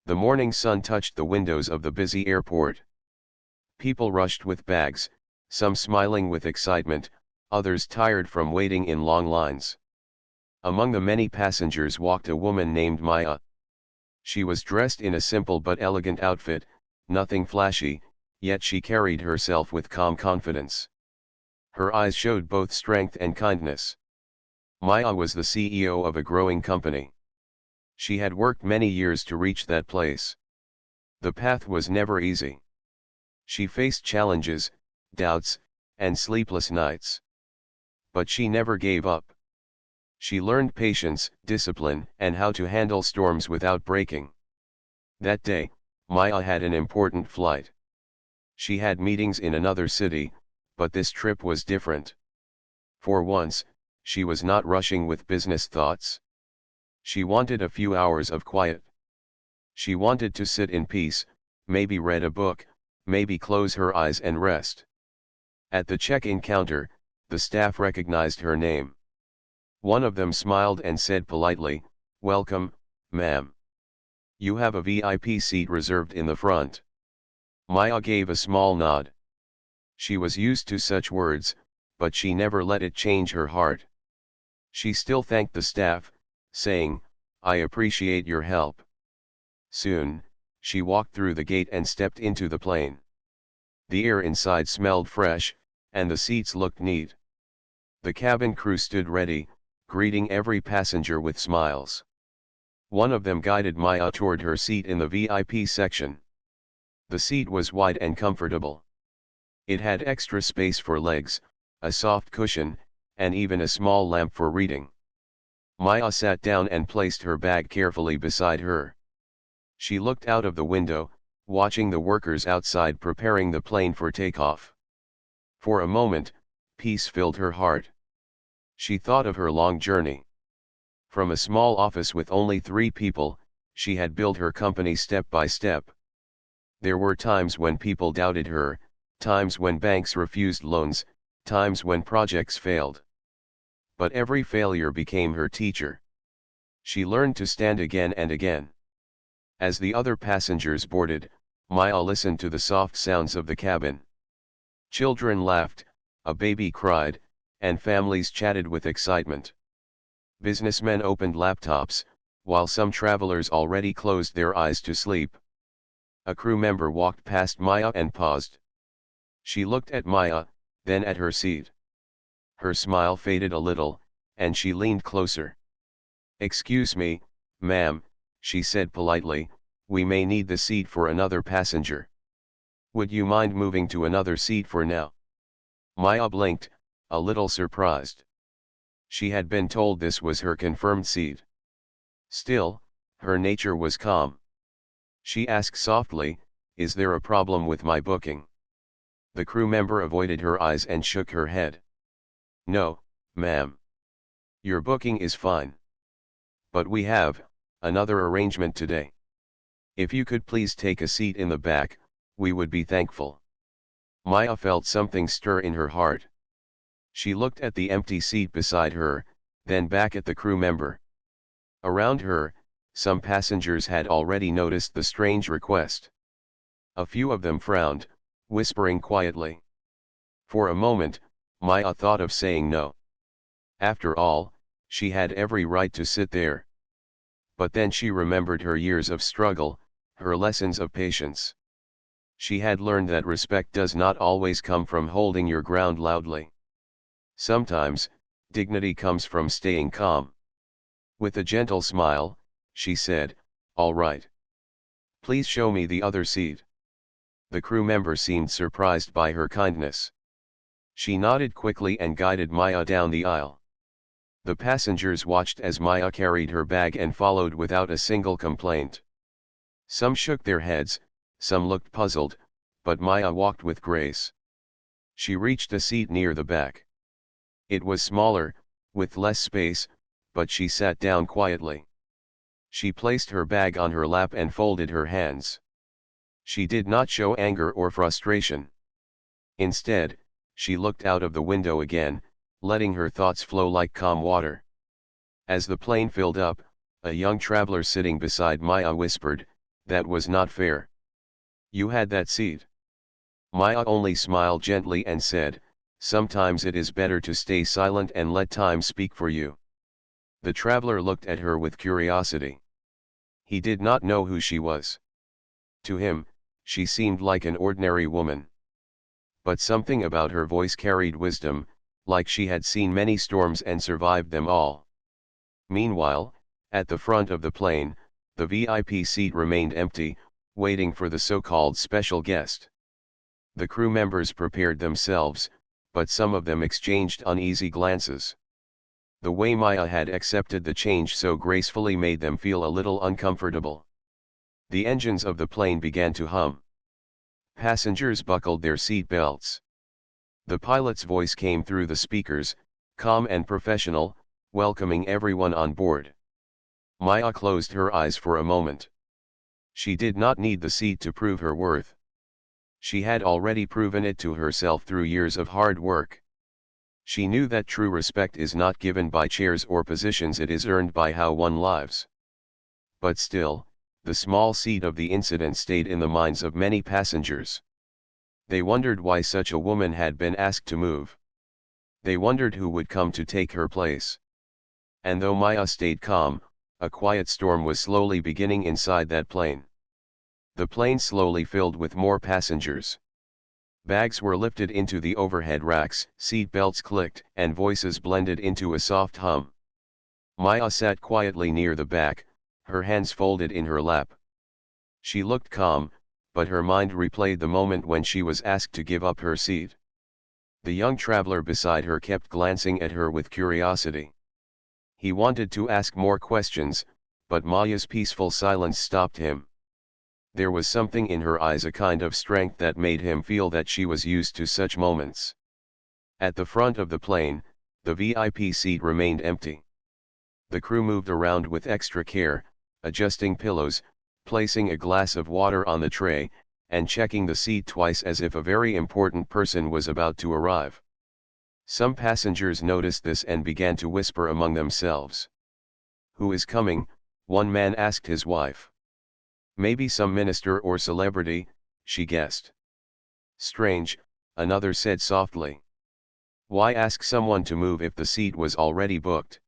The morning sun touched the windows of the busy airport. People rushed with bags, some smiling with excitement, others tired from waiting in long lines. Among the many passengers walked a woman named Maya. She was dressed in a simple but elegant outfit, nothing flashy, yet she carried herself with calm confidence. Her eyes showed both strength and kindness. Maya was the CEO of a growing company. She had worked many years to reach that place. The path was never easy. She faced challenges, doubts, and sleepless nights. But she never gave up. She learned patience, discipline, and how to handle storms without breaking. That day, Maya had an important flight. She had meetings in another city, but this trip was different. For once, she was not rushing with business thoughts. She wanted a few hours of quiet. She wanted to sit in peace, maybe read a book, maybe close her eyes and rest. At the check-in counter, the staff recognized her name. One of them smiled and said politely, "Welcome, ma'am. You have a VIP seat reserved in the front." Maya gave a small nod. She was used to such words, but she never let it change her heart. She still thanked the staff, saying, "I appreciate your help." Soon, she walked through the gate and stepped into the plane. The air inside smelled fresh, and the seats looked neat. The cabin crew stood ready, greeting every passenger with smiles. One of them guided Maya toward her seat in the VIP section. The seat was wide and comfortable. It had extra space for legs, a soft cushion, and even a small lamp for reading. Maya sat down and placed her bag carefully beside her. She looked out of the window, watching the workers outside preparing the plane for takeoff. For a moment, peace filled her heart. She thought of her long journey. From a small office with only 3 people, she had built her company step by step. There were times when people doubted her, times when banks refused loans, times when projects failed. But every failure became her teacher. She learned to stand again and again. As the other passengers boarded, Maya listened to the soft sounds of the cabin. Children laughed, a baby cried, and families chatted with excitement. Businessmen opened laptops, while some travelers already closed their eyes to sleep. A crew member walked past Maya and paused. She looked at Maya, then at her seat. Her smile faded a little, and she leaned closer. "Excuse me, ma'am," she said politely, "we may need the seat for another passenger. Would you mind moving to another seat for now?" Maya blinked, a little surprised. She had been told this was her confirmed seat. Still, her nature was calm. She asked softly, "Is there a problem with my booking?" The crew member avoided her eyes and shook her head. "No, ma'am. Your booking is fine. But we have another arrangement today. If you could please take a seat in the back, we would be thankful." Maya felt something stir in her heart. She looked at the empty seat beside her, then back at the crew member. Around her, some passengers had already noticed the strange request. A few of them frowned, whispering quietly. For a moment, Maya thought of saying no. After all, she had every right to sit there. But then she remembered her years of struggle, her lessons of patience. She had learned that respect does not always come from holding your ground loudly. Sometimes, dignity comes from staying calm. With a gentle smile, she said, "All right. Please show me the other seat." The crew member seemed surprised by her kindness. She nodded quickly and guided Maya down the aisle. The passengers watched as Maya carried her bag and followed without a single complaint. Some shook their heads, some looked puzzled, but Maya walked with grace. She reached a seat near the back. It was smaller, with less space, but she sat down quietly. She placed her bag on her lap and folded her hands. She did not show anger or frustration. Instead, she looked out of the window again, letting her thoughts flow like calm water. As the plane filled up, a young traveler sitting beside Maya whispered, That was not fair. You had that seat. Maya only smiled gently and said, "Sometimes it is better to stay silent and let time speak for you." The traveler looked at her with curiosity. He did not know who she was. To him, she seemed like an ordinary woman. But something about her voice carried wisdom, like she had seen many storms and survived them all. Meanwhile, at the front of the plane, the VIP seat remained empty, waiting for the so-called special guest. The crew members prepared themselves, but some of them exchanged uneasy glances. The way Maya had accepted the change so gracefully made them feel a little uncomfortable. The engines of the plane began to hum. Passengers buckled their seat belts. The pilot's voice came through the speakers, calm and professional, welcoming everyone on board. Maya closed her eyes for a moment. She did not need the seat to prove her worth. She had already proven it to herself through years of hard work. She knew that true respect is not given by chairs or positions, it is earned by how one lives. But still, the small seat of the incident stayed in the minds of many passengers. They wondered why such a woman had been asked to move. They wondered who would come to take her place. And though Maya stayed calm, a quiet storm was slowly beginning inside that plane. The plane slowly filled with more passengers. Bags were lifted into the overhead racks, seat belts clicked, and voices blended into a soft hum. Maya sat quietly near the back, her hands folded in her lap. She looked calm, but her mind replayed the moment when she was asked to give up her seat. The young traveler beside her kept glancing at her with curiosity. He wanted to ask more questions, but Maya's peaceful silence stopped him. There was something in her eyes, a kind of strength that made him feel that she was used to such moments. At the front of the plane, the VIP seat remained empty. The crew moved around with extra care, adjusting pillows, placing a glass of water on the tray, and checking the seat twice as if a very important person was about to arrive. Some passengers noticed this and began to whisper among themselves. "Who is coming?" one man asked his wife. "Maybe some minister or celebrity," she guessed. "Strange," another said softly. "Why ask someone to move if the seat was already booked?"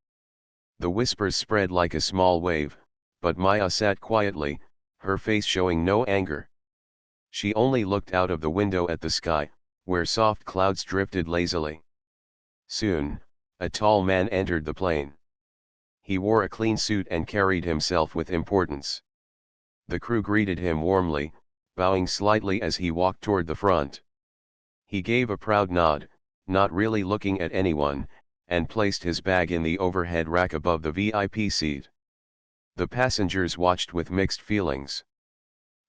The whispers spread like a small wave, but Maya sat quietly, her face showing no anger. She only looked out of the window at the sky, where soft clouds drifted lazily. Soon, a tall man entered the plane. He wore a clean suit and carried himself with importance. The crew greeted him warmly, bowing slightly as he walked toward the front. He gave a proud nod, not really looking at anyone, and placed his bag in the overhead rack above the VIP seat. The passengers watched with mixed feelings.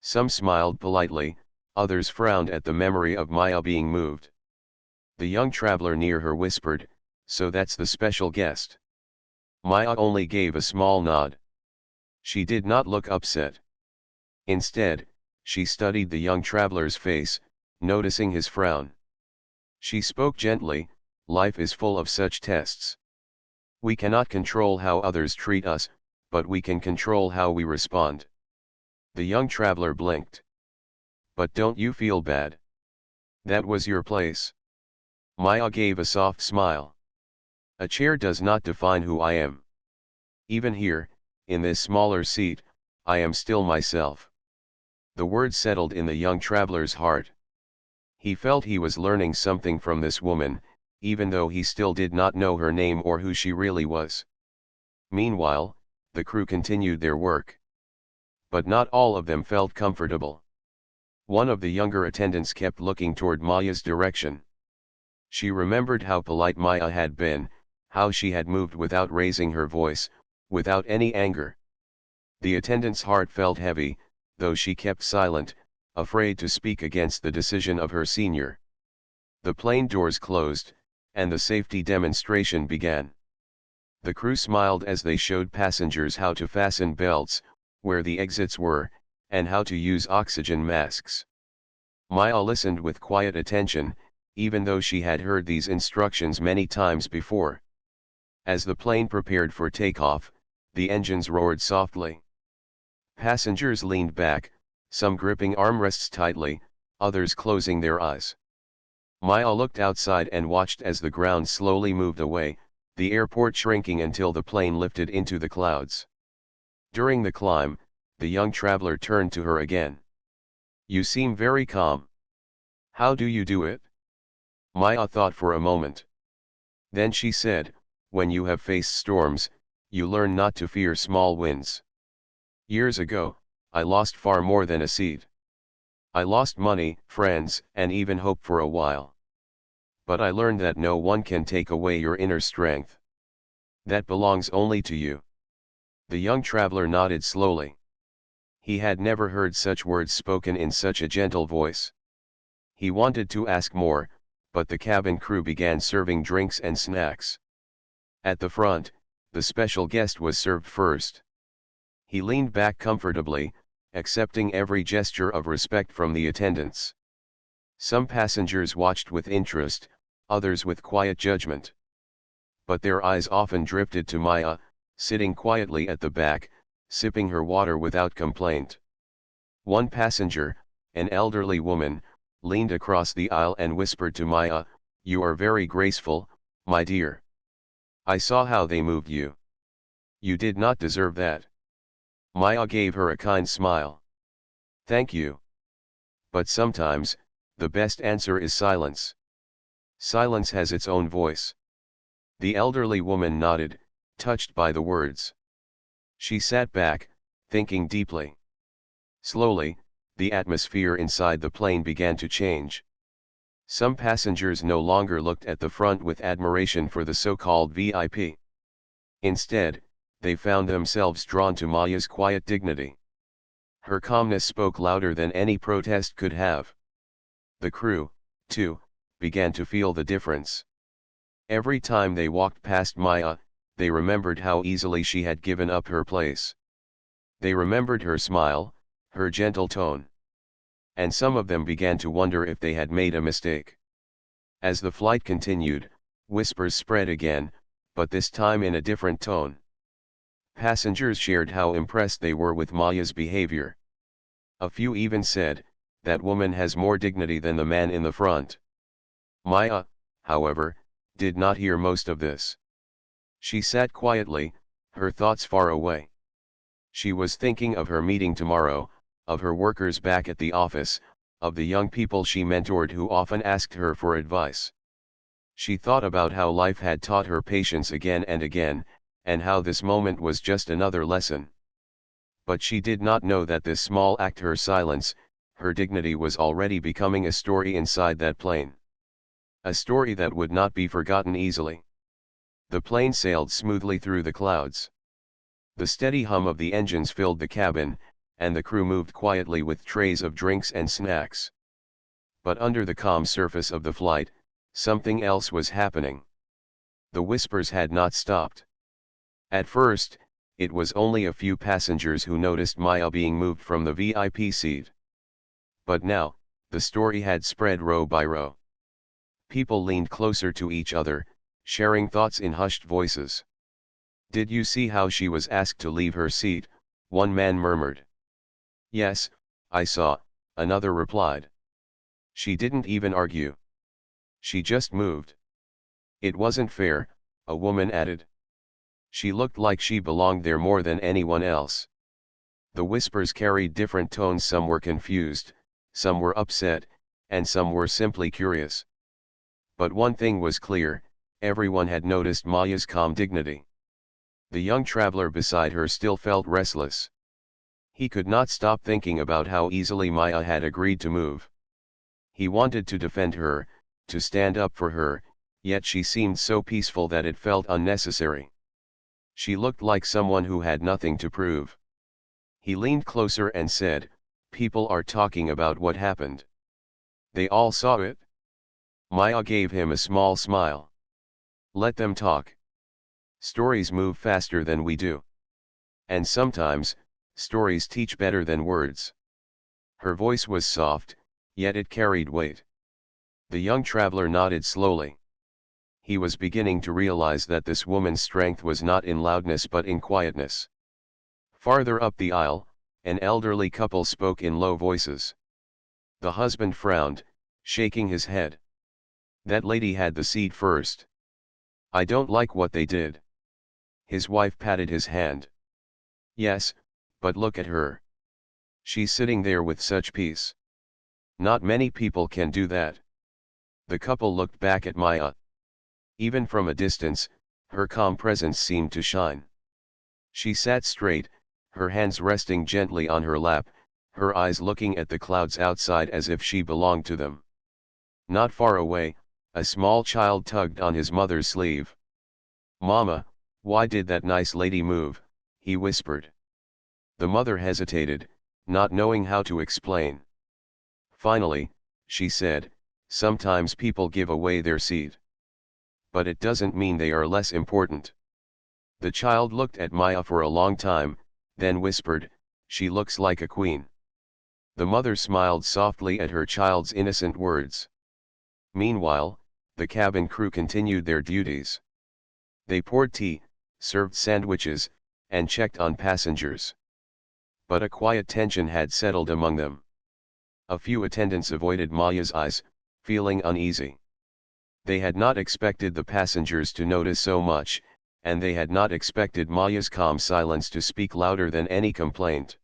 Some smiled politely, others frowned at the memory of Maya being moved. The young traveler near her whispered, "So that's the special guest." Maya only gave a small nod. She did not look upset. Instead, she studied the young traveler's face, noticing his frown. She spoke gently, "Life is full of such tests. We cannot control how others treat us, but we can control how we respond." The young traveler blinked. "But don't you feel bad? That was your place." Maya gave a soft smile. "A chair does not define who I am. Even here, in this smaller seat, I am still myself." The words settled in the young traveler's heart. He felt he was learning something from this woman, even though he still did not know her name or who she really was. Meanwhile, the crew continued their work. But not all of them felt comfortable. One of the younger attendants kept looking toward Maya's direction. She remembered how polite Maya had been, how she had moved without raising her voice, without any anger. The attendant's heart felt heavy, though she kept silent, afraid to speak against the decision of her senior. The plane doors closed, and the safety demonstration began. The crew smiled as they showed passengers how to fasten belts, where the exits were, and how to use oxygen masks. Maya listened with quiet attention, even though she had heard these instructions many times before. As the plane prepared for takeoff, the engines roared softly. Passengers leaned back, some gripping armrests tightly, others closing their eyes. Maya looked outside and watched as the ground slowly moved away, the airport shrinking until the plane lifted into the clouds. During the climb, the young traveler turned to her again. "You seem very calm. How do you do it?" Maya thought for a moment. Then she said, "When you have faced storms, you learn not to fear small winds. Years ago, I lost far more than a seat. I lost money, friends, and even hope for a while. But I learned that no one can take away your inner strength. That belongs only to you." The young traveler nodded slowly. He had never heard such words spoken in such a gentle voice. He wanted to ask more, but the cabin crew began serving drinks and snacks. At the front, the special guest was served first. He leaned back comfortably, accepting every gesture of respect from the attendants. Some passengers watched with interest, others with quiet judgment. But their eyes often drifted to Maya, sitting quietly at the back, sipping her water without complaint. One passenger, an elderly woman, leaned across the aisle and whispered to Maya, "You are very graceful, my dear. I saw how they moved you. You did not deserve that." Maya gave her a kind smile. "Thank you. But sometimes, the best answer is silence. Silence has its own voice." The elderly woman nodded, touched by the words. She sat back, thinking deeply. Slowly, the atmosphere inside the plane began to change. Some passengers no longer looked at the front with admiration for the so-called VIP. Instead, they found themselves drawn to Maya's quiet dignity. Her calmness spoke louder than any protest could have. The crew, too, began to feel the difference. Every time they walked past Maya, they remembered how easily she had given up her place. They remembered her smile, her gentle tone. And some of them began to wonder if they had made a mistake. As the flight continued, whispers spread again, but this time in a different tone. Passengers shared how impressed they were with Maya's behavior. A few even said, "That woman has more dignity than the man in the front." Maya, however, did not hear most of this. She sat quietly, her thoughts far away. She was thinking of her meeting tomorrow, of her workers back at the office, of the young people she mentored who often asked her for advice. She thought about how life had taught her patience again and again, and how this moment was just another lesson. But she did not know that this small act, her silence, her dignity, was already becoming a story inside that plane. A story that would not be forgotten easily. The plane sailed smoothly through the clouds. The steady hum of the engines filled the cabin, and the crew moved quietly with trays of drinks and snacks. But under the calm surface of the flight, something else was happening. The whispers had not stopped. At first, it was only a few passengers who noticed Maya being moved from the VIP seat. But now, the story had spread row by row. People leaned closer to each other, sharing thoughts in hushed voices. "Did you see how she was asked to leave her seat?" one man murmured. "Yes, I saw," another replied. "She didn't even argue. She just moved." "It wasn't fair," a woman added. "She looked like she belonged there more than anyone else." The whispers carried different tones. Some were confused, some were upset, and some were simply curious. But one thing was clear, everyone had noticed Maya's calm dignity. The young traveler beside her still felt restless. He could not stop thinking about how easily Maya had agreed to move. He wanted to defend her, to stand up for her, yet she seemed so peaceful that it felt unnecessary. She looked like someone who had nothing to prove. He leaned closer and said, "People are talking about what happened. They all saw it?" Maya gave him a small smile. "Let them talk. Stories move faster than we do. And sometimes, stories teach better than words." Her voice was soft, yet it carried weight. The young traveler nodded slowly. He was beginning to realize that this woman's strength was not in loudness but in quietness. Farther up the aisle, An elderly couple spoke in low voices. The husband frowned, shaking his head. That lady had the seat first. I don't like what they did. His wife patted his hand. Yes, but look at her. She's sitting there with such peace. Not many people can do that. The couple looked back at Maya. Even from a distance, her calm presence seemed to shine. She sat straight, her hands resting gently on her lap, her eyes looking at the clouds outside as if she belonged to them. Not far away, a small child tugged on his mother's sleeve. "Mama, why did that nice lady move?" he whispered. The mother hesitated, not knowing how to explain. Finally, she said, "Sometimes people give away their seat. But it doesn't mean they are less important." The child looked at Maya for a long time, then whispered, "She looks like a queen." The mother smiled softly at her child's innocent words. Meanwhile, the cabin crew continued their duties. They poured tea, served sandwiches, and checked on passengers. But a quiet tension had settled among them. A few attendants avoided Maya's eyes, feeling uneasy. They had not expected the passengers to notice so much, and they had not expected Maya's calm silence to speak louder than any complaint.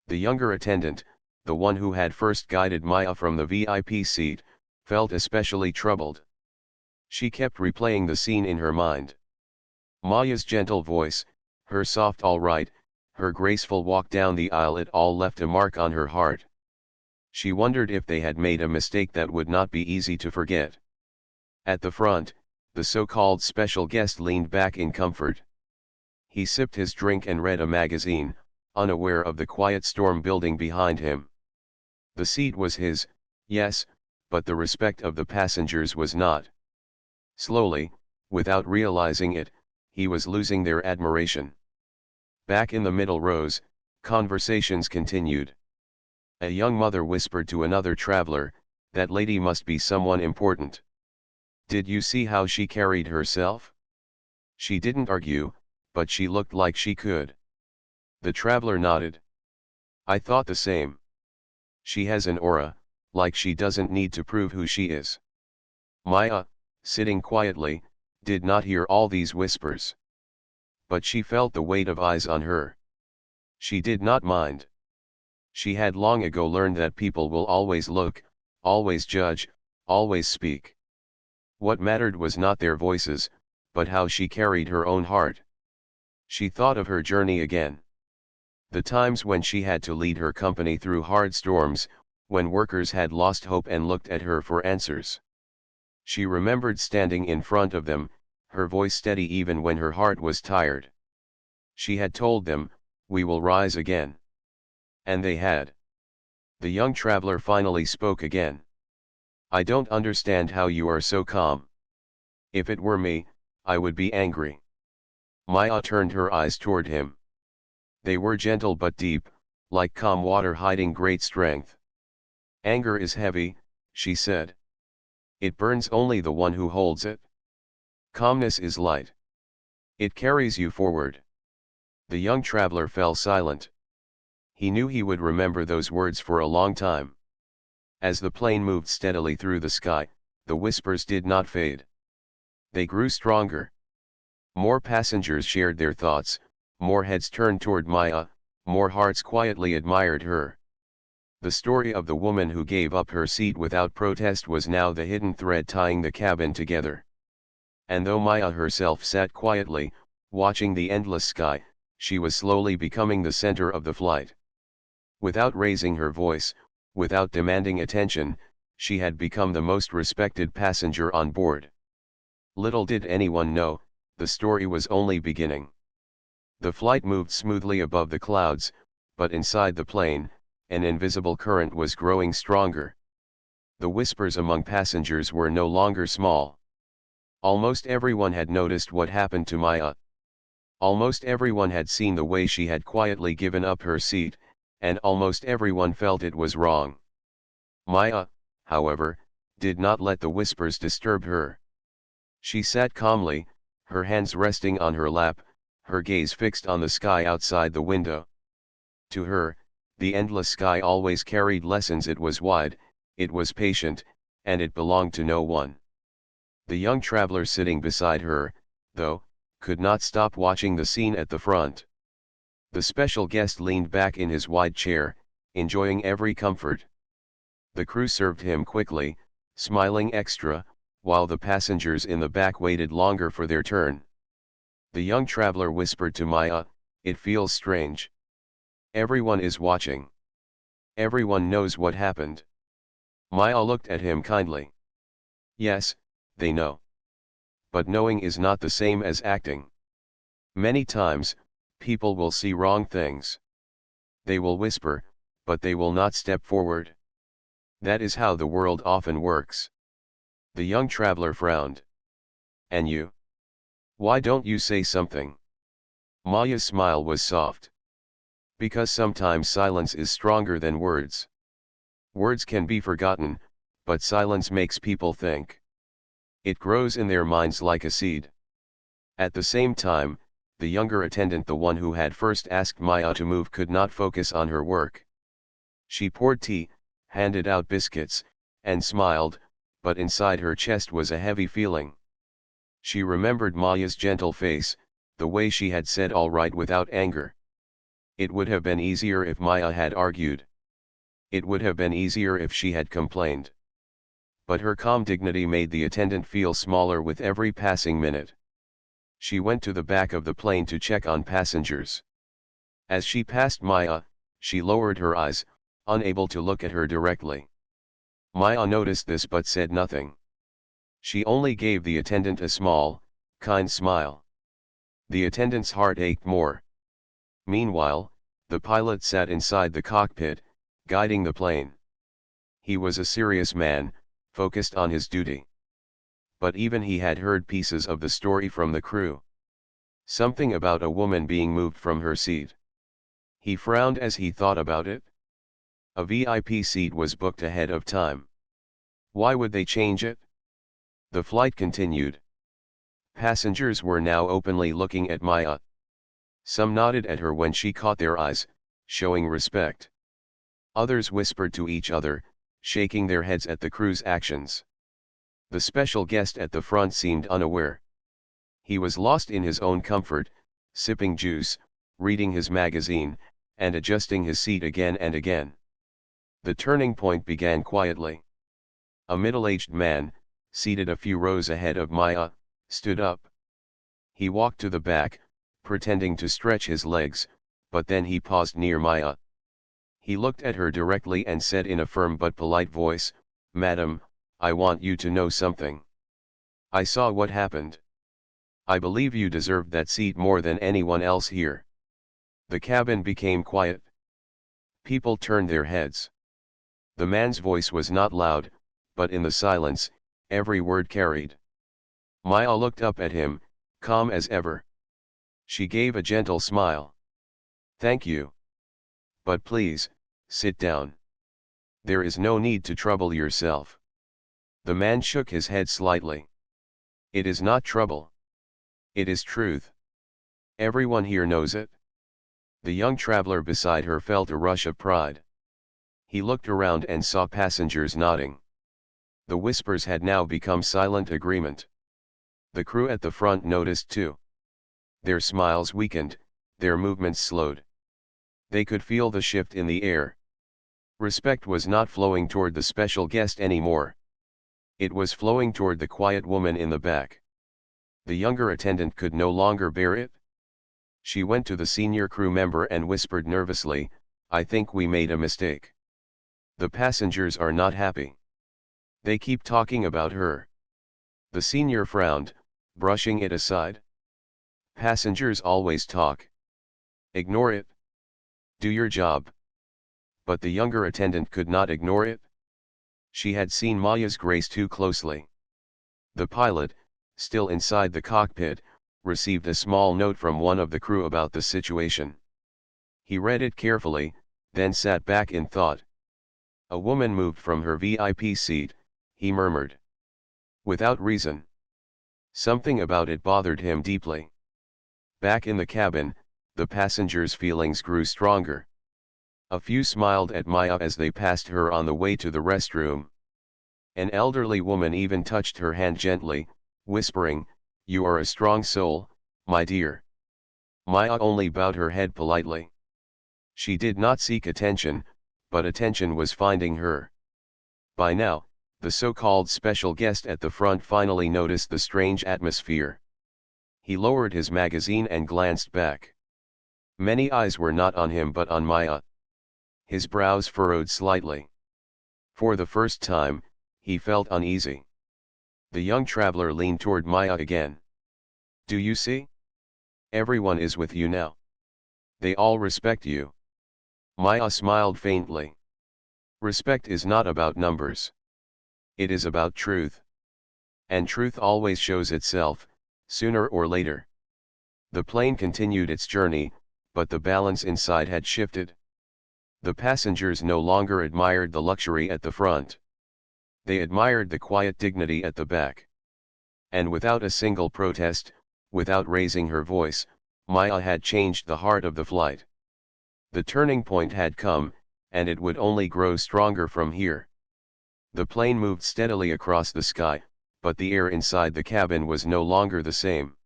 The younger attendant, the one who had first guided Maya from the VIP seat, felt especially troubled. She kept replaying the scene in her mind. Maya's gentle voice, her soft "all right," her graceful walk down the aisle, it all left a mark on her heart. She wondered if they had made a mistake that would not be easy to forget. At the front, the so-called special guest leaned back in comfort. He sipped his drink and read a magazine, unaware of the quiet storm building behind him. The seat was his, yes, but the respect of the passengers was not. Slowly, without realizing it, he was losing their admiration. Back in the middle rows, conversations continued. A young mother whispered to another traveler, "That lady must be someone important. Did you see how she carried herself? She didn't argue, but she looked like she could." The traveler nodded. "I thought the same. She has an aura, like she doesn't need to prove who she is." Maya, sitting quietly, did not hear all these whispers. But she felt the weight of eyes on her. She did not mind. She had long ago learned that people will always look, always judge, always speak. What mattered was not their voices, but how she carried her own heart. She thought of her journey again. The times when she had to lead her company through hard storms, when workers had lost hope and looked at her for answers. She remembered standing in front of them, her voice steady even when her heart was tired. She had told them, "We will rise again." And they had. The young traveler finally spoke again. "I don't understand how you are so calm. If it were me, I would be angry." Maya turned her eyes toward him. They were gentle but deep, like calm water hiding great strength. "Anger is heavy," she said. "It burns only the one who holds it. Calmness is light. It carries you forward." The young traveler fell silent. He knew he would remember those words for a long time. As the plane moved steadily through the sky, the whispers did not fade. They grew stronger. More passengers shared their thoughts, more heads turned toward Maya, more hearts quietly admired her. The story of the woman who gave up her seat without protest was now the hidden thread tying the cabin together. And though Maya herself sat quietly, watching the endless sky, she was slowly becoming the center of the flight. Without raising her voice, without demanding attention, she had become the most respected passenger on board. Little did anyone know, the story was only beginning. The flight moved smoothly above the clouds, but inside the plane, an invisible current was growing stronger. The whispers among passengers were no longer small. Almost everyone had noticed what happened to Maya. Almost everyone had seen the way she had quietly given up her seat, and almost everyone felt it was wrong. Maya, however, did not let the whispers disturb her. She sat calmly, her hands resting on her lap, her gaze fixed on the sky outside the window. To her, the endless sky always carried lessons. It was wide, it was patient, and it belonged to no one. The young traveler sitting beside her, though, could not stop watching the scene at the front. The special guest leaned back in his wide chair, enjoying every comfort. The crew served him quickly, smiling extra, while the passengers in the back waited longer for their turn. The young traveler whispered to Maya, "It feels strange. Everyone is watching. Everyone knows what happened." Maya looked at him kindly. "Yes, they know. But knowing is not the same as acting. Many times, people will see wrong things. They will whisper, but they will not step forward. That is how the world often works." The young traveler frowned. "And you? Why don't you say something?" Maya's smile was soft. "Because sometimes silence is stronger than words. Words can be forgotten, but silence makes people think. It grows in their minds like a seed." At the same time, the younger attendant, the one who had first asked Maya to move, could not focus on her work. She poured tea, handed out biscuits, and smiled, but inside her chest was a heavy feeling. She remembered Maya's gentle face, the way she had said all right without anger. It would have been easier if Maya had argued. It would have been easier if she had complained. But her calm dignity made the attendant feel smaller with every passing minute. She went to the back of the plane to check on passengers. As she passed Maya, she lowered her eyes, unable to look at her directly. Maya noticed this but said nothing. She only gave the attendant a small, kind smile. The attendant's heart ached more. Meanwhile, the pilot sat inside the cockpit, guiding the plane. He was a serious man, focused on his duty. But even he had heard pieces of the story from the crew. Something about a woman being moved from her seat. He frowned as he thought about it. A VIP seat was booked ahead of time. Why would they change it? The flight continued. Passengers were now openly looking at Maya. Some nodded at her when she caught their eyes, showing respect. Others whispered to each other, shaking their heads at the crew's actions. The special guest at the front seemed unaware. He was lost in his own comfort, sipping juice, reading his magazine, and adjusting his seat again and again. The turning point began quietly. A middle-aged man, seated a few rows ahead of Maya, stood up. He walked to the back, pretending to stretch his legs, but then he paused near Maya. He looked at her directly and said in a firm but polite voice, "Madam, I want you to know something. I saw what happened. I believe you deserved that seat more than anyone else here." The cabin became quiet. People turned their heads. The man's voice was not loud, but in the silence, every word carried. Maya looked up at him, calm as ever. She gave a gentle smile. "Thank you. But please, sit down. There is no need to trouble yourself." The man shook his head slightly. "It is not trouble. It is truth. Everyone here knows it." The young traveler beside her felt a rush of pride. He looked around and saw passengers nodding. The whispers had now become silent agreement. The crew at the front noticed too. Their smiles weakened, their movements slowed. They could feel the shift in the air. Respect was not flowing toward the special guest anymore. It was flowing toward the quiet woman in the back. The younger attendant could no longer bear it. She went to the senior crew member and whispered nervously, "I think we made a mistake. The passengers are not happy. They keep talking about her." The senior frowned, brushing it aside. "Passengers always talk. Ignore it. Do your job." But the younger attendant could not ignore it. She had seen Maya's grace too closely. The pilot, still inside the cockpit, received a small note from one of the crew about the situation. He read it carefully, then sat back in thought. "A woman moved from her VIP seat," he murmured. Without reason. Something about it bothered him deeply. Back in the cabin, the passengers' feelings grew stronger. A few smiled at Maya as they passed her on the way to the restroom. An elderly woman even touched her hand gently, whispering, "You are a strong soul, my dear." Maya only bowed her head politely. She did not seek attention, but attention was finding her. By now, the so-called special guest at the front finally noticed the strange atmosphere. He lowered his magazine and glanced back. Many eyes were not on him but on Maya. His brows furrowed slightly. For the first time, he felt uneasy. The young traveler leaned toward Maya again. "Do you see? Everyone is with you now. They all respect you." Maya smiled faintly. Respect is not about numbers. It is about truth. And truth always shows itself, sooner or later. The plane continued its journey, but the balance inside had shifted. The passengers no longer admired the luxury at the front. They admired the quiet dignity at the back. And without a single protest, without raising her voice, Maya had changed the heart of the flight. The turning point had come, and it would only grow stronger from here. The plane moved steadily across the sky, but the air inside the cabin was no longer the same.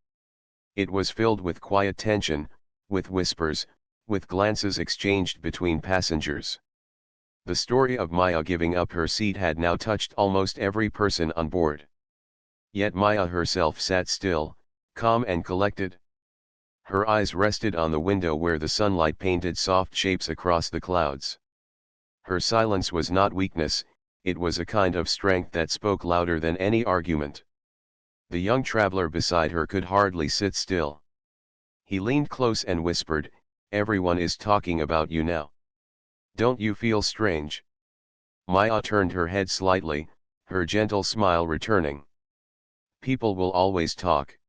It was filled with quiet tension, with whispers, with glances exchanged between passengers. The story of Maya giving up her seat had now touched almost every person on board. Yet Maya herself sat still, calm and collected. Her eyes rested on the window where the sunlight painted soft shapes across the clouds. Her silence was not weakness, it was a kind of strength that spoke louder than any argument. The young traveler beside her could hardly sit still. He leaned close and whispered, "Everyone is talking about you now. Don't you feel strange?" Maya turned her head slightly, her gentle smile returning. "People will always talk.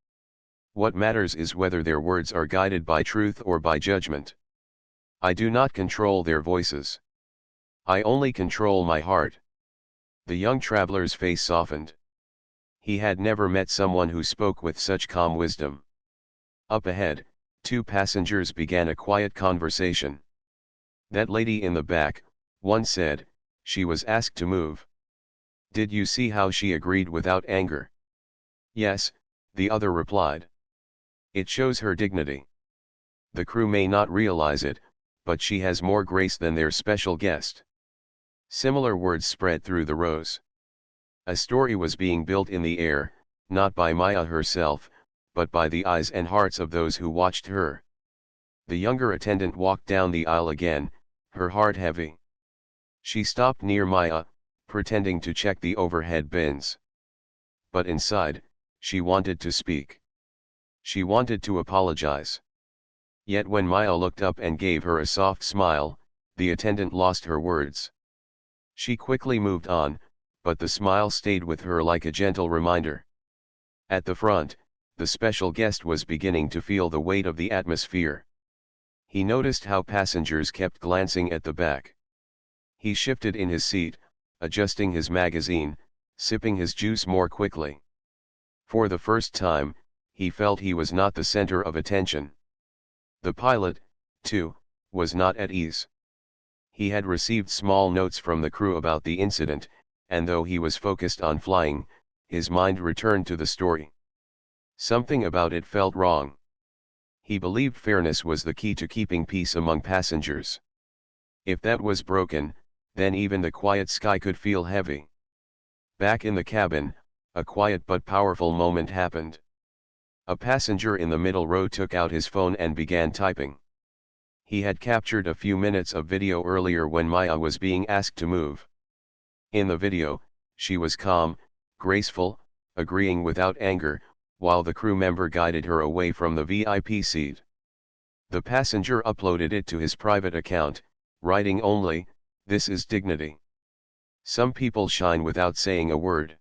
What matters is whether their words are guided by truth or by judgment. I do not control their voices. I only control my heart." The young traveler's face softened. He had never met someone who spoke with such calm wisdom. Up ahead, two passengers began a quiet conversation. "That lady in the back," one said, "she was asked to move. Did you see how she agreed without anger?" "Yes," the other replied. "It shows her dignity. The crew may not realize it, but she has more grace than their special guest." Similar words spread through the rows. A story was being built in the air, not by Maya herself, but by the eyes and hearts of those who watched her. The younger attendant walked down the aisle again, her heart heavy. She stopped near Maya, pretending to check the overhead bins. But inside, she wanted to speak. She wanted to apologize. Yet when Maya looked up and gave her a soft smile, the attendant lost her words. She quickly moved on, but the smile stayed with her like a gentle reminder. At the front, the special guest was beginning to feel the weight of the atmosphere. He noticed how passengers kept glancing at the back. He shifted in his seat, adjusting his magazine, sipping his juice more quickly. For the first time, he felt he was not the center of attention. The pilot, too, was not at ease. He had received small notes from the crew about the incident, and though he was focused on flying, his mind returned to the story. Something about it felt wrong. He believed fairness was the key to keeping peace among passengers. If that was broken, then even the quiet sky could feel heavy. Back in the cabin, a quiet but powerful moment happened. A passenger in the middle row took out his phone and began typing. He had captured a few minutes of video earlier when Maya was being asked to move. In the video, she was calm, graceful, agreeing without anger, while the crew member guided her away from the VIP seat. The passenger uploaded it to his private account, writing only, "This is dignity." Some people shine without saying a word.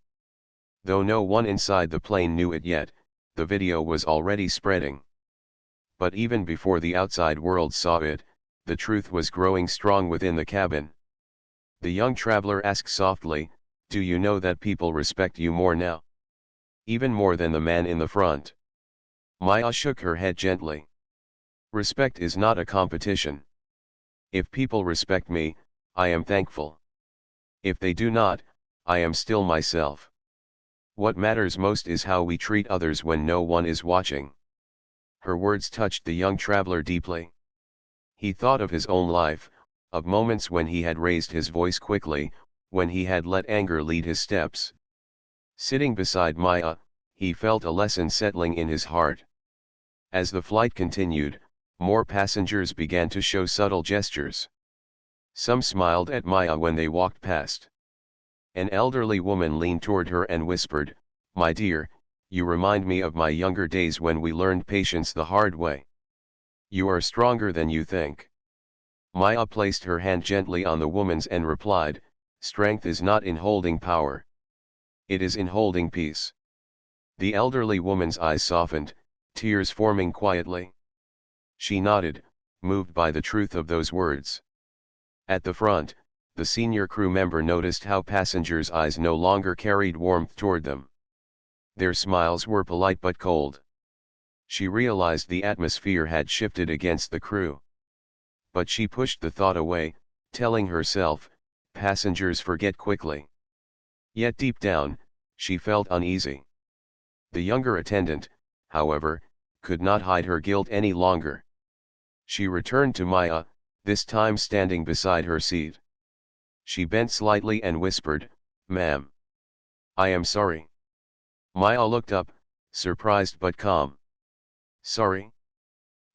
Though no one inside the plane knew it yet, the video was already spreading. But even before the outside world saw it, the truth was growing strong within the cabin. The young traveler asked softly, "Do you know that people respect you more now? Even more than the man in the front?" Maya shook her head gently. "Respect is not a competition. If people respect me, I am thankful. If they do not, I am still myself. What matters most is how we treat others when no one is watching. Her words touched the young traveler deeply. He thought of his own life, of moments when he had raised his voice quickly, when he had let anger lead his steps. Sitting beside Maya, he felt a lesson settling in his heart. As the flight continued, more passengers began to show subtle gestures. Some smiled at Maya when they walked past. An elderly woman leaned toward her and whispered, "My dear, you remind me of my younger days when we learned patience the hard way. You are stronger than you think." Maya placed her hand gently on the woman's and replied, "Strength is not in holding power. It is in holding peace." The elderly woman's eyes softened, tears forming quietly. She nodded, moved by the truth of those words. At the front, the senior crew member noticed how passengers' eyes no longer carried warmth toward them. Their smiles were polite but cold. She realized the atmosphere had shifted against the crew. But she pushed the thought away, telling herself, passengers forget quickly. Yet deep down, she felt uneasy. The younger attendant, however, could not hide her guilt any longer. She returned to Maya, this time standing beside her seat. She bent slightly and whispered, "Ma'am. I am sorry." Maya looked up, surprised but calm. "Sorry?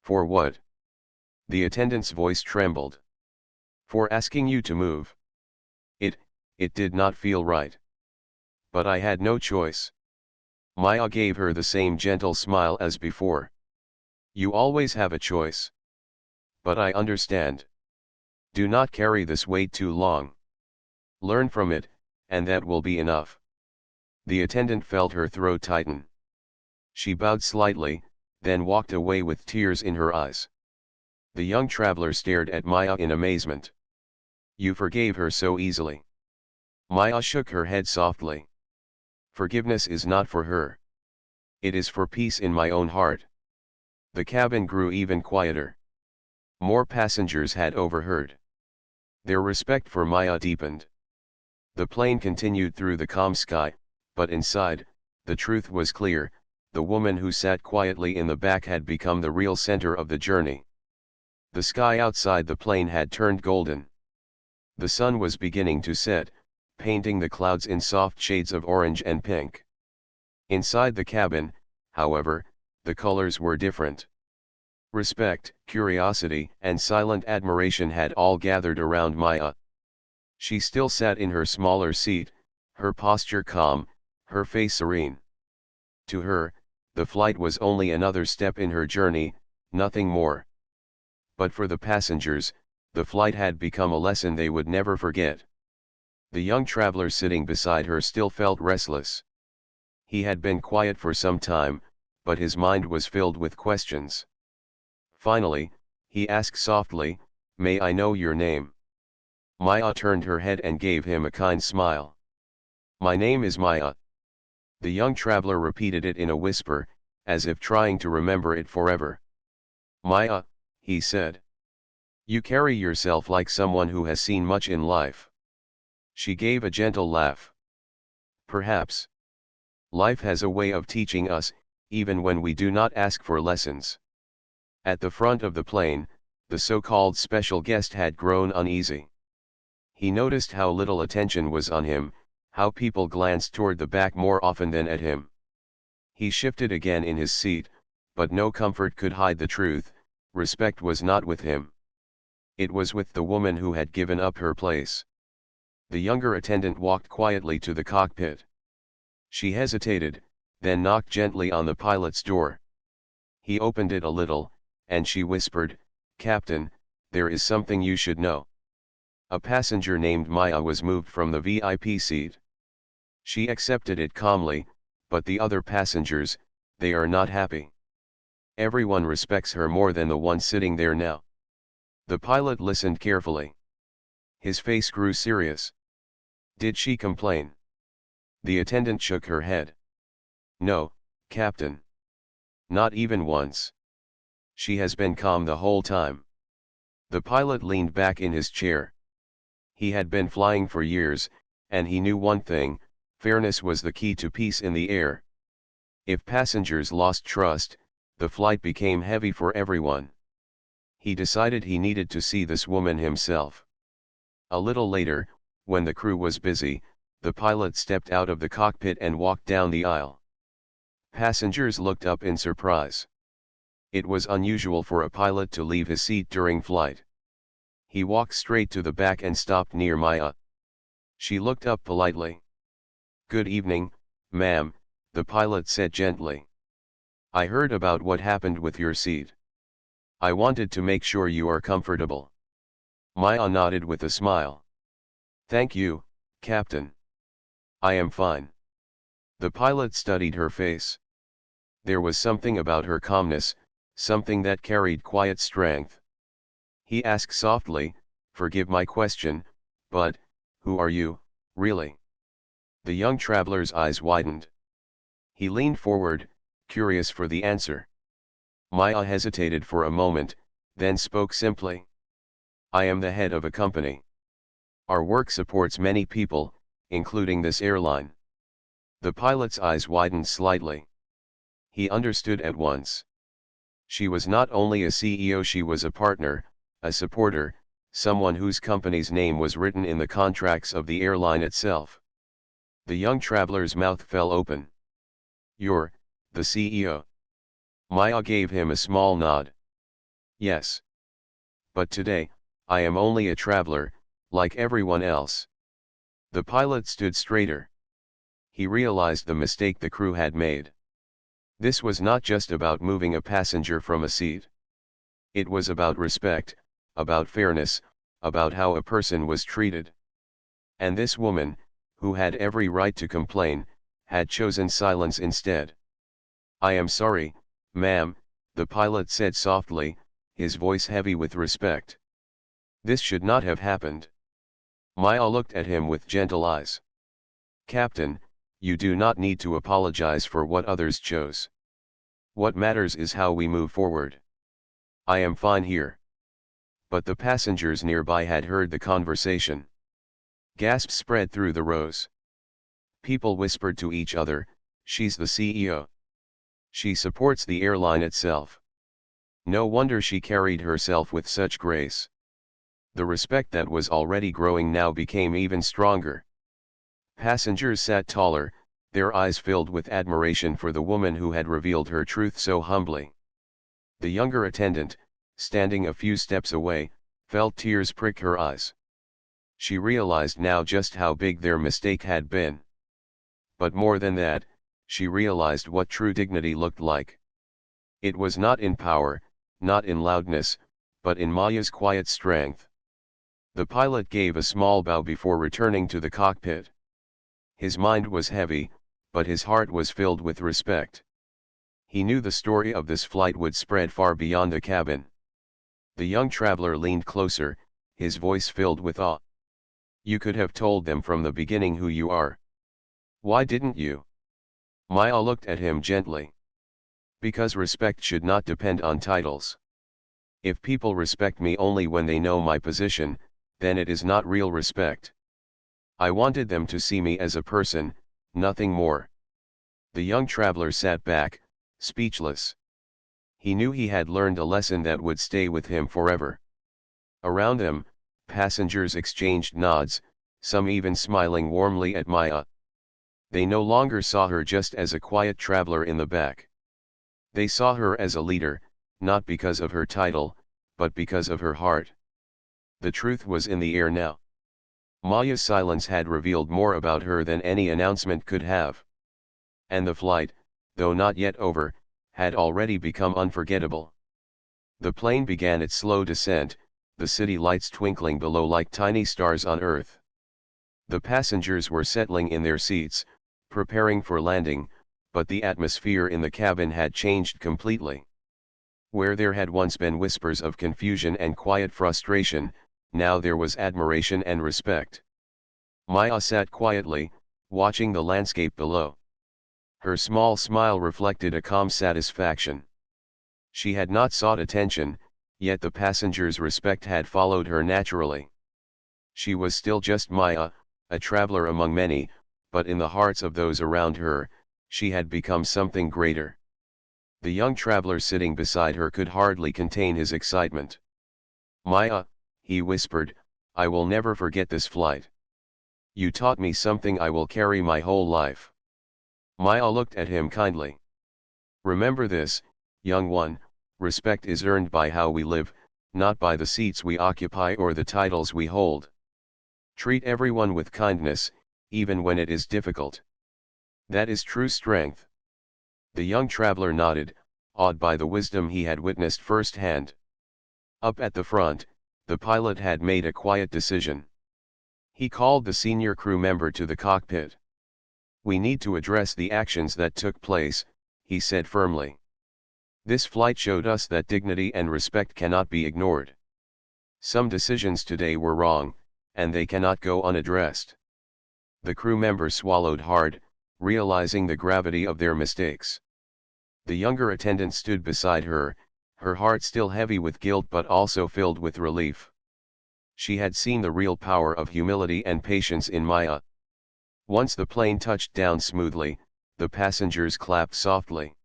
For what?" The attendant's voice trembled. "For asking you to move. It did not feel right. But I had no choice." Maya gave her the same gentle smile as before. "You always have a choice. But I understand. Do not carry this weight too long. Learn from it, and that will be enough." The attendant felt her throat tighten. She bowed slightly, then walked away with tears in her eyes. The young traveler stared at Maya in amazement. "You forgave her so easily." Maya shook her head softly. "Forgiveness is not for her. It is for peace in my own heart." The cabin grew even quieter. More passengers had overheard. Their respect for Maya deepened. The plane continued through the calm sky, but inside, the truth was clear: the woman who sat quietly in the back had become the real center of the journey. The sky outside the plane had turned golden. The sun was beginning to set, painting the clouds in soft shades of orange and pink. Inside the cabin, however, the colors were different. Respect, curiosity, and silent admiration had all gathered around Maya. She still sat in her smaller seat, her posture calm, her face serene. To her, the flight was only another step in her journey, nothing more. But for the passengers, the flight had become a lesson they would never forget. The young traveler sitting beside her still felt restless. He had been quiet for some time, but his mind was filled with questions. Finally, he asked softly, "May I know your name?" Maya turned her head and gave him a kind smile. "My name is Maya." The young traveler repeated it in a whisper, as if trying to remember it forever. "Maya," he said. "You carry yourself like someone who has seen much in life." She gave a gentle laugh. "Perhaps. Life has a way of teaching us, even when we do not ask for lessons." At the front of the plane, the so-called special guest had grown uneasy. He noticed how little attention was on him, how people glanced toward the back more often than at him. He shifted again in his seat, but no comfort could hide the truth: respect was not with him. It was with the woman who had given up her place. The younger attendant walked quietly to the cockpit. She hesitated, then knocked gently on the pilot's door. He opened it a little, and she whispered, "Captain, there is something you should know." A passenger named Maya was moved from the VIP seat. She accepted it calmly, but the other passengers, they are not happy. Everyone respects her more than the one sitting there now. The pilot listened carefully. His face grew serious. "Did she complain?" The attendant shook her head. "No, Captain. Not even once. She has been calm the whole time." The pilot leaned back in his chair. He had been flying for years, and he knew one thing: fairness was the key to peace in the air. If passengers lost trust, the flight became heavy for everyone. He decided he needed to see this woman himself. A little later, when the crew was busy, the pilot stepped out of the cockpit and walked down the aisle. Passengers looked up in surprise. It was unusual for a pilot to leave his seat during flight. He walked straight to the back and stopped near Maya. She looked up politely. "Good evening, ma'am," the pilot said gently. "I heard about what happened with your seat. I wanted to make sure you are comfortable." Maya nodded with a smile. "Thank you, Captain. I am fine." The pilot studied her face. There was something about her calmness, something that carried quiet strength. He asked softly, "Forgive my question, but, who are you, really?" The young traveler's eyes widened. He leaned forward, curious for the answer. Maya hesitated for a moment, then spoke simply. "I am the head of a company. Our work supports many people, including this airline." The pilot's eyes widened slightly. He understood at once. She was not only a CEO, she was a partner, a supporter, someone whose company's name was written in the contracts of the airline itself. The young traveler's mouth fell open. "You're the CEO?" Maya gave him a small nod. "Yes. But today, I am only a traveler, like everyone else." The pilot stood straighter. He realized the mistake the crew had made. This was not just about moving a passenger from a seat. It was about respect, about fairness, about how a person was treated. And this woman, who had every right to complain, had chosen silence instead. "I am sorry, ma'am," the pilot said softly, his voice heavy with respect. "This should not have happened." Maya looked at him with gentle eyes. "Captain, you do not need to apologize for what others chose. What matters is how we move forward. I am fine here." But the passengers nearby had heard the conversation. Gasps spread through the rows. People whispered to each other, "She's the CEO. She supports the airline itself. No wonder she carried herself with such grace." The respect that was already growing now became even stronger. Passengers sat taller, their eyes filled with admiration for the woman who had revealed her truth so humbly. The younger attendant, standing a few steps away, felt tears prick her eyes. She realized now just how big their mistake had been. But more than that, she realized what true dignity looked like. It was not in power, not in loudness, but in Maya's quiet strength. The pilot gave a small bow before returning to the cockpit. His mind was heavy, but his heart was filled with respect. He knew the story of this flight would spread far beyond the cabin. The young traveler leaned closer, his voice filled with awe. "You could have told them from the beginning who you are. Why didn't you?" Maya looked at him gently. "Because respect should not depend on titles. If people respect me only when they know my position, then it is not real respect. I wanted them to see me as a person, nothing more." The young traveler sat back, speechless. He knew he had learned a lesson that would stay with him forever. Around them, passengers exchanged nods, some even smiling warmly at Maya. They no longer saw her just as a quiet traveler in the back. They saw her as a leader, not because of her title, but because of her heart. The truth was in the air now. Maya's silence had revealed more about her than any announcement could have. And the flight, though not yet over, had already become unforgettable. The plane began its slow descent, the city lights twinkling below like tiny stars on Earth. The passengers were settling in their seats, preparing for landing, but the atmosphere in the cabin had changed completely. Where there had once been whispers of confusion and quiet frustration, now there was admiration and respect. Maya sat quietly, watching the landscape below. Her small smile reflected a calm satisfaction. She had not sought attention, yet the passengers' respect had followed her naturally. She was still just Maya, a traveler among many, but in the hearts of those around her, she had become something greater. The young traveler sitting beside her could hardly contain his excitement. "Maya," he whispered, "I will never forget this flight. You taught me something I will carry my whole life." Maya looked at him kindly. "Remember this, young one, respect is earned by how we live, not by the seats we occupy or the titles we hold. Treat everyone with kindness, even when it is difficult. That is true strength." The young traveler nodded, awed by the wisdom he had witnessed firsthand. Up at the front, the pilot had made a quiet decision. He called the senior crew member to the cockpit. "We need to address the actions that took place," he said firmly. "This flight showed us that dignity and respect cannot be ignored. Some decisions today were wrong, and they cannot go unaddressed." The crew member swallowed hard, realizing the gravity of their mistakes. The younger attendant stood beside her, her heart still heavy with guilt but also filled with relief. She had seen the real power of humility and patience in Maya. Once the plane touched down smoothly, the passengers clapped softly.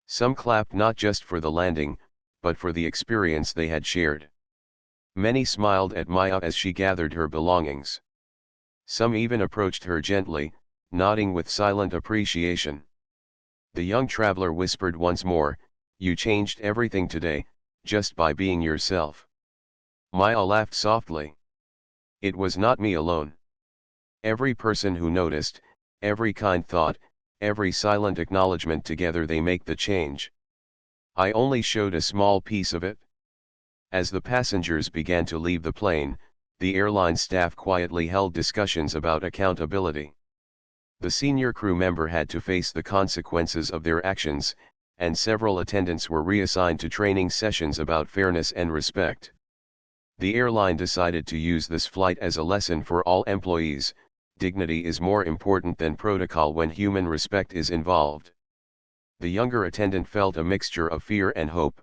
Some clapped not just for the landing, but for the experience they had shared. Many smiled at Maya as she gathered her belongings. Some even approached her gently, nodding with silent appreciation. The young traveler whispered once more, "You changed everything today, just by being yourself." Maya laughed softly. "It was not me alone. Every person who noticed, every kind thought, every silent acknowledgement, together they make the change. I only showed a small piece of it." As the passengers began to leave the plane, the airline staff quietly held discussions about accountability. The senior crew member had to face the consequences of their actions, and several attendants were reassigned to training sessions about fairness and respect. The airline decided to use this flight as a lesson for all employees: dignity is more important than protocol when human respect is involved. The younger attendant felt a mixture of fear and hope.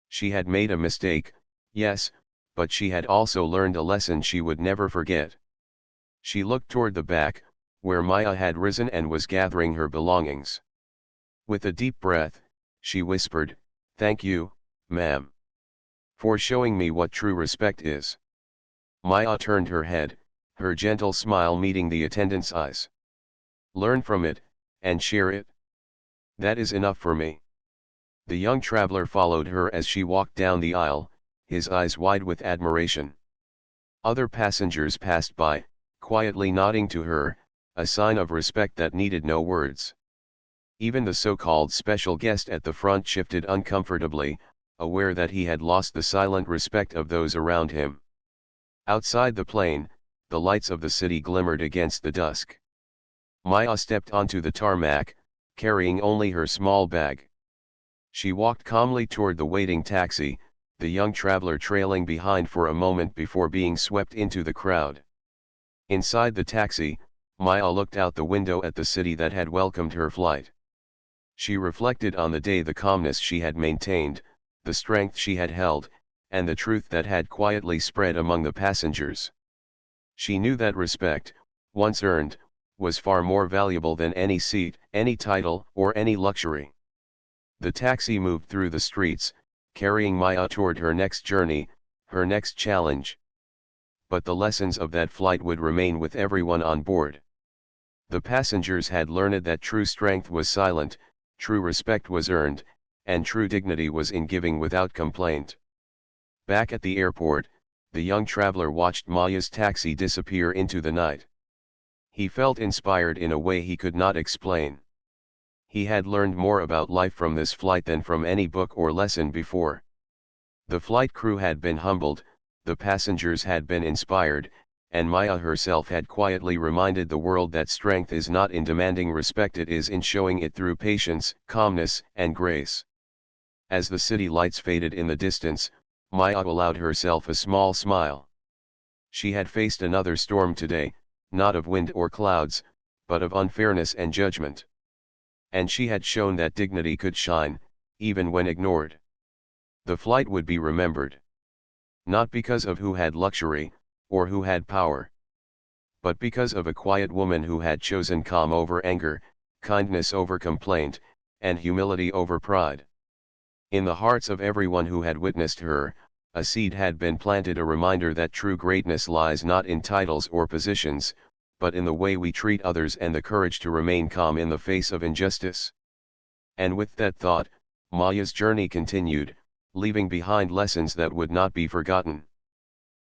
She had made a mistake, yes, but she had also learned a lesson she would never forget. She looked toward the back, where Maya had risen and was gathering her belongings. With a deep breath, she whispered, "Thank you, ma'am, for showing me what true respect is." Maya turned her head, her gentle smile meeting the attendant's eyes. "Learn from it, and share it. That is enough for me." The young traveler followed her as she walked down the aisle, his eyes wide with admiration. Other passengers passed by, quietly nodding to her, a sign of respect that needed no words. Even the so-called special guest at the front shifted uncomfortably, aware that he had lost the silent respect of those around him. Outside the plane, the lights of the city glimmered against the dusk. Maya stepped onto the tarmac, carrying only her small bag. She walked calmly toward the waiting taxi, the young traveler trailing behind for a moment before being swept into the crowd. Inside the taxi, Maya looked out the window at the city that had welcomed her flight. She reflected on the day, the calmness she had maintained, the strength she had held, and the truth that had quietly spread among the passengers. She knew that respect, once earned, was far more valuable than any seat, any title, or any luxury. The taxi moved through the streets, carrying Maya toward her next journey, her next challenge. But the lessons of that flight would remain with everyone on board. The passengers had learned that true strength was silent, true respect was earned, and true dignity was in giving without complaint. Back at the airport, the young traveler watched Maya's taxi disappear into the night. He felt inspired in a way he could not explain. He had learned more about life from this flight than from any book or lesson before. The flight crew had been humbled, the passengers had been inspired, and Maya herself had quietly reminded the world that strength is not in demanding respect, it is in showing it through patience, calmness, and grace. As the city lights faded in the distance, Maya allowed herself a small smile. She had faced another storm today, not of wind or clouds, but of unfairness and judgment. And she had shown that dignity could shine, even when ignored. The flight would be remembered. Not because of who had luxury, or who had power, but because of a quiet woman who had chosen calm over anger, kindness over complaint, and humility over pride. In the hearts of everyone who had witnessed her, a seed had been planted, a reminder that true greatness lies not in titles or positions, but in the way we treat others and the courage to remain calm in the face of injustice. And with that thought, Maya's journey continued, leaving behind lessons that would not be forgotten.